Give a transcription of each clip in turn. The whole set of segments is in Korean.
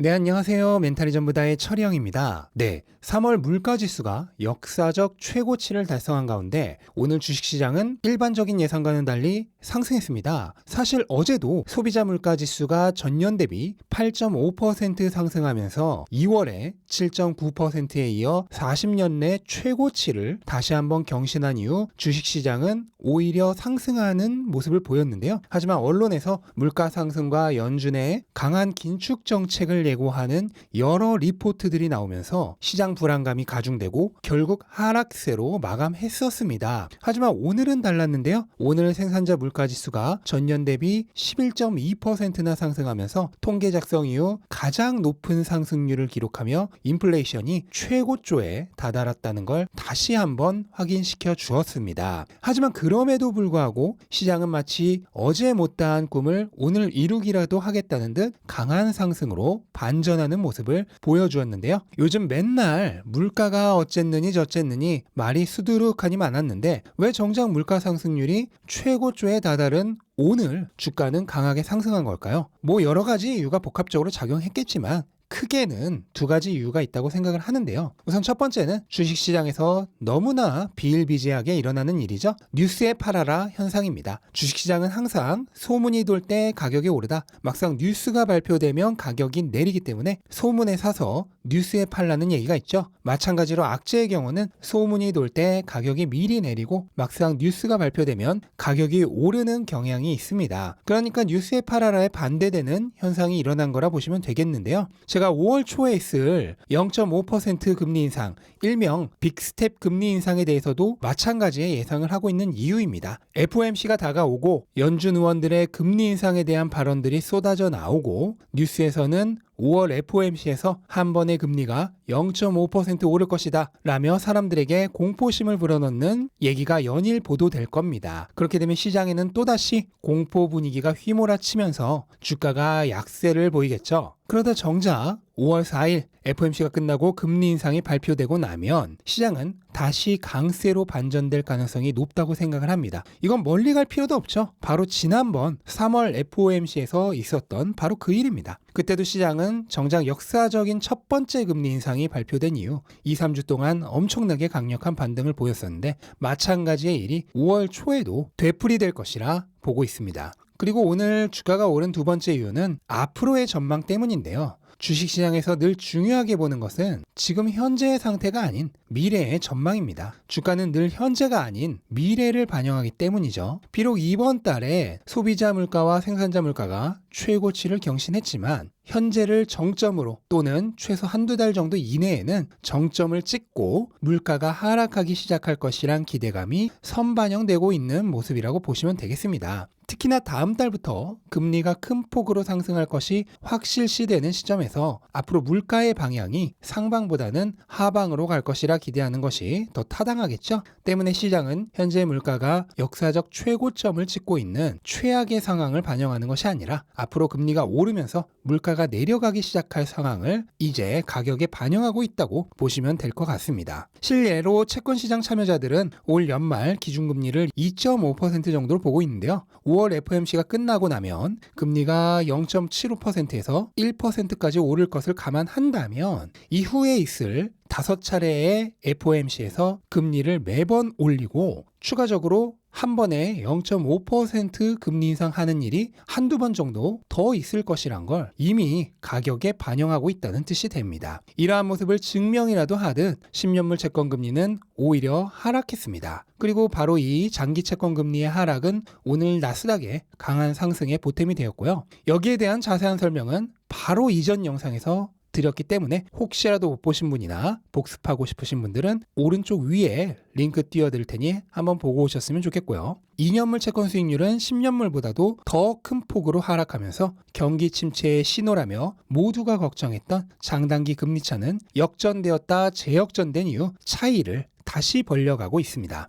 네, 안녕하세요. 멘탈이 전부다의 철이형입니다. 네, 3월 물가지수가 역사적 최고치를 달성한 가운데 오늘 주식시장은 일반적인 예상과는 달리 상승했습니다. 사실 어제도 소비자 물가지수가 전년 대비 8.5% 상승하면서 2월에 7.9%에 이어 40년 내 최고치를 다시 한번 경신한 이후 주식시장은 오히려 상승하는 모습을 보였는데요. 하지만 언론에서 물가 상승과 연준의 강한 긴축 정책을 예고하는 여러 리포트들이 나오면서 시장 불안감이 가중되고 결국 하락세로 마감했었습니다. 하지만 오늘은 달랐는데요. 오늘 생산자 물가지수가 전년 대비 11.2%나 상승하면서 통계 작성 이후 가장 높은 상승률을 기록하며 인플레이션이 최고조에 다다랐다는 걸 다시 한번 확인시켜 주었습니다. 하지만 그럼에도 불구하고 시장은 마치 어제 못다한 꿈을 오늘 이루기라도 하겠다는 듯 강한 상승으로 반전하는 모습을 보여주었는데요. 요즘 맨날 물가가 어쨌느니 저쨌느니 말이 수두룩하니 많았는데 왜 정작 물가 상승률이 최고조에 다다른 오늘 주가는 강하게 상승한 걸까요? 뭐 여러 가지 이유가 복합적으로 작용했겠지만 크게는 두 가지 이유가 있다고 생각을 하는데요. 우선 첫 번째는 주식시장에서 너무나 비일비재하게 일어나는 일이죠. 뉴스에 팔아라 현상입니다. 주식시장은 항상 소문이 돌 때 가격이 오르다 막상 뉴스가 발표되면 가격이 내리기 때문에 소문에 사서 뉴스에 팔라는 얘기가 있죠. 마찬가지로 악재의 경우는 소문이 돌 때 가격이 미리 내리고 막상 뉴스가 발표되면 가격이 오르는 경향이 있습니다. 그러니까 뉴스에 팔아라에 반대되는 현상이 일어난 거라 보시면 되겠는데요. 제가 5월 초에 있을 0.5% 금리 인상, 일명 빅스텝 금리 인상에 대해서도 마찬가지의 예상을 하고 있는 이유입니다. FOMC가 다가오고 연준 의원들의 금리 인상에 대한 발언들이 쏟아져 나오고 뉴스에서는 5월 FOMC에서 한 번의 금리가 0.5% 오를 것이다 라며 사람들에게 공포심을 불어넣는 얘기가 연일 보도될 겁니다. 그렇게 되면 시장에는 또다시 공포 분위기가 휘몰아치면서 주가가 약세를 보이겠죠. 그러다 정작 5월 4일 FOMC가 끝나고 금리 인상이 발표되고 나면 시장은 다시 강세로 반전될 가능성이 높다고 생각을 합니다. 이건 멀리 갈 필요도 없죠. 바로 지난번 3월 FOMC에서 있었던 바로 그 일입니다. 그때도 시장은 정작 역사적인 첫 번째 금리 인상이 발표된 이후 2, 3주 동안 엄청나게 강력한 반등을 보였었는데 마찬가지의 일이 5월 초에도 되풀이될 것이라 보고 있습니다. 그리고 오늘 주가가 오른 두 번째 이유는 앞으로의 전망 때문인데요. 주식시장에서 늘 중요하게 보는 것은 지금 현재의 상태가 아닌 미래의 전망입니다. 주가는 늘 현재가 아닌 미래를 반영하기 때문이죠. 비록 이번 달에 소비자 물가와 생산자 물가가 최고치를 경신했지만 현재를 정점으로 또는 최소 한두 달 정도 이내에는 정점을 찍고 물가가 하락하기 시작할 것이란 기대감이 선반영되고 있는 모습이라고 보시면 되겠습니다. 특히나 다음 달부터 금리가 큰 폭으로 상승할 것이 확실시되는 시점에서 앞으로 물가의 방향이 상방보다는 하방으로 갈 것이라 기대하는 것이 더 타당하겠죠. 때문에 시장은 현재 물가가 역사적 최고점을 찍고 있는 최악의 상황을 반영하는 것이 아니라 앞으로 금리가 오르면서 물가가 내려가기 시작할 상황을 이제 가격에 반영하고 있다고 보시면 될 것 같습니다. 실례로 채권시장 참여자들은 올 연말 기준금리를 2.5% 정도로 보고 있는데요. 5월 FOMC가 끝나고 나면 금리가 0.75%에서 1%까지 오를 것을 감안한다면 이후에 있을 5차례의 FOMC에서 금리를 매번 올리고 추가적으로 한 번에 0.5% 금리 인상하는 일이 한두 번 정도 더 있을 것이란 걸 이미 가격에 반영하고 있다는 뜻이 됩니다. 이러한 모습을 증명이라도 하듯 10년물 채권 금리는 오히려 하락했습니다. 그리고 바로 이 장기 채권 금리의 하락은 오늘 나스닥의 강한 상승에 보탬이 되었고요. 여기에 대한 자세한 설명은 바로 이전 영상에서 드렸기 때문에 혹시라도 못 보신 분이나 복습하고 싶으신 분들은 오른쪽 위에 링크 띄워드릴 테니 한번 보고 오셨으면 좋겠고요. 2년물 채권 수익률은 10년물보다도 더 큰 폭으로 하락하면서 경기 침체의 신호라며 모두가 걱정했던 장단기 금리차는 역전되었다 재역전된 이후 차이를 다시 벌려가고 있습니다.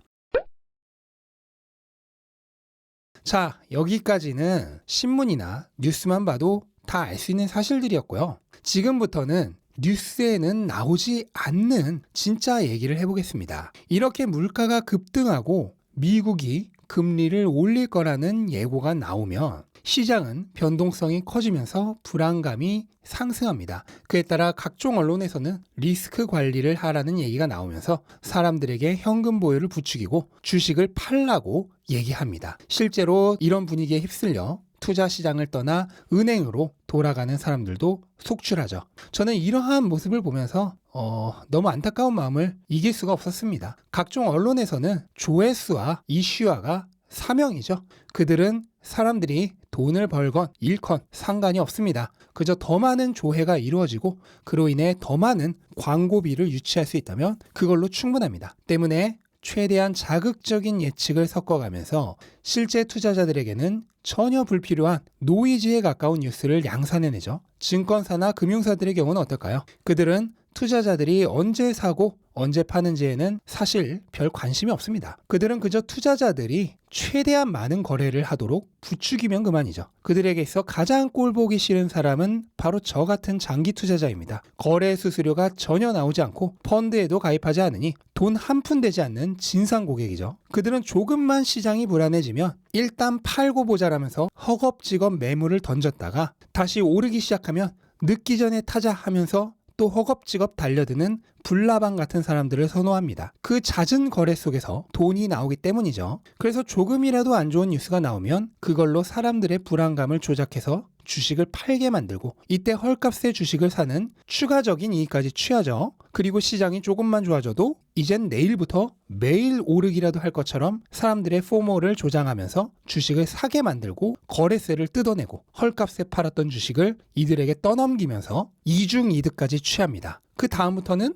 자, 여기까지는 신문이나 뉴스만 봐도 다 알 수 있는 사실들이었고요. 지금부터는 뉴스에는 나오지 않는 진짜 얘기를 해보겠습니다. 이렇게 물가가 급등하고 미국이 금리를 올릴 거라는 예고가 나오면 시장은 변동성이 커지면서 불안감이 상승합니다. 그에 따라 각종 언론에서는 리스크 관리를 하라는 얘기가 나오면서 사람들에게 현금 보유를 부추기고 주식을 팔라고 얘기합니다. 실제로 이런 분위기에 휩쓸려 투자 시장을 떠나 은행으로 돌아가는 사람들도 속출하죠. 저는 이러한 모습을 보면서 너무 안타까운 마음을 이길 수가 없었습니다. 각종 언론에서는 조회수와 이슈화가 사명이죠. 그들은 사람들이 돈을 벌건 잃건 상관이 없습니다. 그저 더 많은 조회가 이루어지고 그로 인해 더 많은 광고비를 유치할 수 있다면 그걸로 충분합니다. 때문에 최대한 자극적인 예측을 섞어가면서 실제 투자자들에게는 전혀 불필요한 노이즈에 가까운 뉴스를 양산해내죠. 증권사나 금융사들의 경우는 어떨까요? 그들은 투자자들이 언제 사고 언제 파는지에는 사실 별 관심이 없습니다. 그들은 그저 투자자들이 최대한 많은 거래를 하도록 부추기면 그만이죠. 그들에게 있어 가장 꼴보기 싫은 사람은 바로 저 같은 장기 투자자입니다. 거래 수수료가 전혀 나오지 않고 펀드에도 가입하지 않으니 돈 한 푼 되지 않는 진상 고객이죠. 그들은 조금만 시장이 불안해지면 일단 팔고 보자라면서 허겁지겁 매물을 던졌다가 다시 오르기 시작하면 늦기 전에 타자 하면서 또 허겁지겁 달려드는 불나방 같은 사람들을 선호합니다. 그 잦은 거래 속에서 돈이 나오기 때문이죠. 그래서 조금이라도 안 좋은 뉴스가 나오면 그걸로 사람들의 불안감을 조작해서 주식을 팔게 만들고 이때 헐값의 주식을 사는 추가적인 이익까지 취하죠. 그리고 시장이 조금만 좋아져도 이젠 내일부터 매일 오르기라도 할 것처럼 사람들의 포모를 조장하면서 주식을 사게 만들고 거래세를 뜯어내고 헐값에 팔았던 주식을 이들에게 떠넘기면서 이중이득까지 취합니다. 그 다음부터는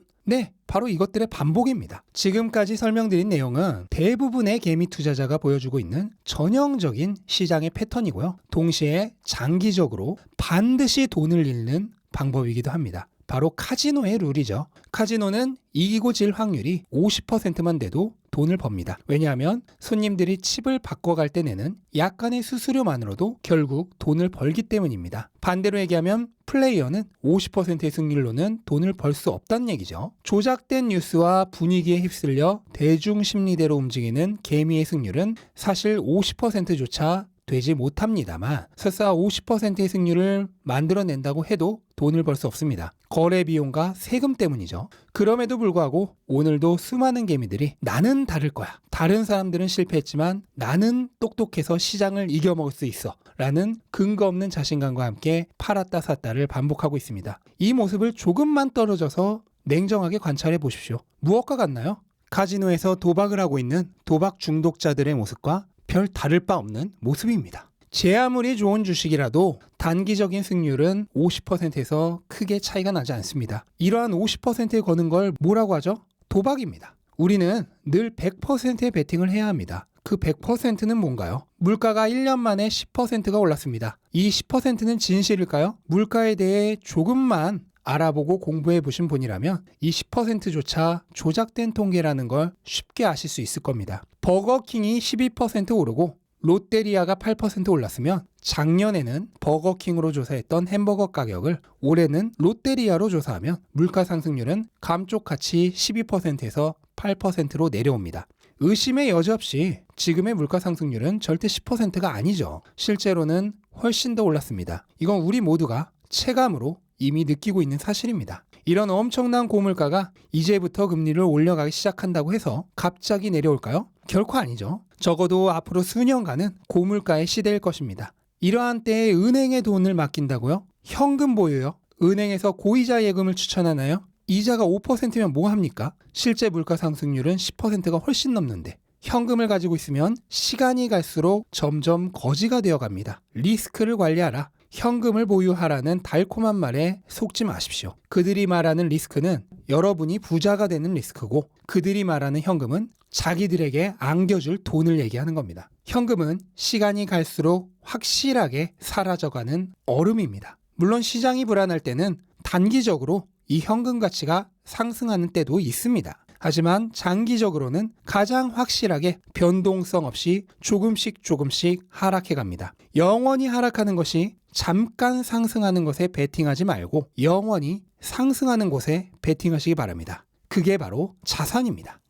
바로 이것들의 반복입니다. 지금까지 설명드린 내용은 대부분의 개미 투자자가 보여주고 있는 전형적인 시장의 패턴이고요. 동시에 장기적으로 반드시 돈을 잃는 방법이기도 합니다. 바로 카지노의 룰이죠. 카지노는 이기고 질 확률이 50%만 돼도 돈을 법니다. 왜냐하면 손님들이 칩을 바꿔갈 때 내는 약간의 수수료만으로도 결국 돈을 벌기 때문입니다. 반대로 얘기하면 플레이어는 50%의 승률로는 돈을 벌 수 없다는 얘기죠. 조작된 뉴스와 분위기에 휩쓸려 대중 심리대로 움직이는 개미의 승률은 사실 50%조차 되지 못합니다만 설사 50%의 승률을 만들어낸다고 해도 돈을 벌 수 없습니다. 거래 비용과 세금 때문이죠. 그럼에도 불구하고 오늘도 수많은 개미들이 나는 다를 거야. 다른 사람들은 실패했지만 나는 똑똑해서 시장을 이겨먹을 수 있어. 라는 근거 없는 자신감과 함께 팔았다 샀다를 반복하고 있습니다. 이 모습을 조금만 떨어져서 냉정하게 관찰해 보십시오. 무엇과 같나요? 카지노에서 도박을 하고 있는 도박 중독자들의 모습과 별 다를 바 없는 모습입니다. 제 아무리 좋은 주식이라도 단기적인 승률은 50%에서 크게 차이가 나지 않습니다. 이러한 50%에 거는 걸 뭐라고 하죠? 도박입니다. 우리는 늘 100%의 베팅을 해야 합니다. 그 100%는 뭔가요? 물가가 1년 만에 10%가 올랐습니다. 이 10%는 진실일까요? 물가에 대해 조금만 알아보고 공부해 보신 분이라면 이 10%조차 조작된 통계라는 걸 쉽게 아실 수 있을 겁니다. 버거킹이 12% 오르고 롯데리아가 8% 올랐으면 작년에는 버거킹으로 조사했던 햄버거 가격을 올해는 롯데리아로 조사하면 물가 상승률은 감쪽같이 12%에서 8%로 내려옵니다. 의심의 여지 없이 지금의 물가 상승률은 절대 10%가 아니죠. 실제로는 훨씬 더 올랐습니다. 이건 우리 모두가 체감으로 이미 느끼고 있는 사실입니다. 이런 엄청난 고물가가 이제부터 금리를 올려가기 시작한다고 해서 갑자기 내려올까요? 결코 아니죠. 적어도 앞으로 수년간은 고물가의 시대일 것입니다. 이러한 때에 은행에 돈을 맡긴다고요? 현금 보유요? 은행에서 고이자 예금을 추천하나요? 이자가 5%면 뭐 합니까? 실제 물가 상승률은 10%가 훨씬 넘는데 현금을 가지고 있으면 시간이 갈수록 점점 거지가 되어갑니다. 리스크를 관리하라. 현금을 보유하라는 달콤한 말에 속지 마십시오. 그들이 말하는 리스크는 여러분이 부자가 되는 리스크고 그들이 말하는 현금은 자기들에게 안겨줄 돈을 얘기하는 겁니다. 현금은 시간이 갈수록 확실하게 사라져가는 얼음입니다. 물론 시장이 불안할 때는 단기적으로 이 현금 가치가 상승하는 때도 있습니다. 하지만 장기적으로는 가장 확실하게 변동성 없이 조금씩 하락해 갑니다. 영원히 하락하는 것이 잠깐 상승하는 것에 베팅하지 말고 영원히 상승하는 곳에 베팅하시기 바랍니다. 그게 바로 자산입니다.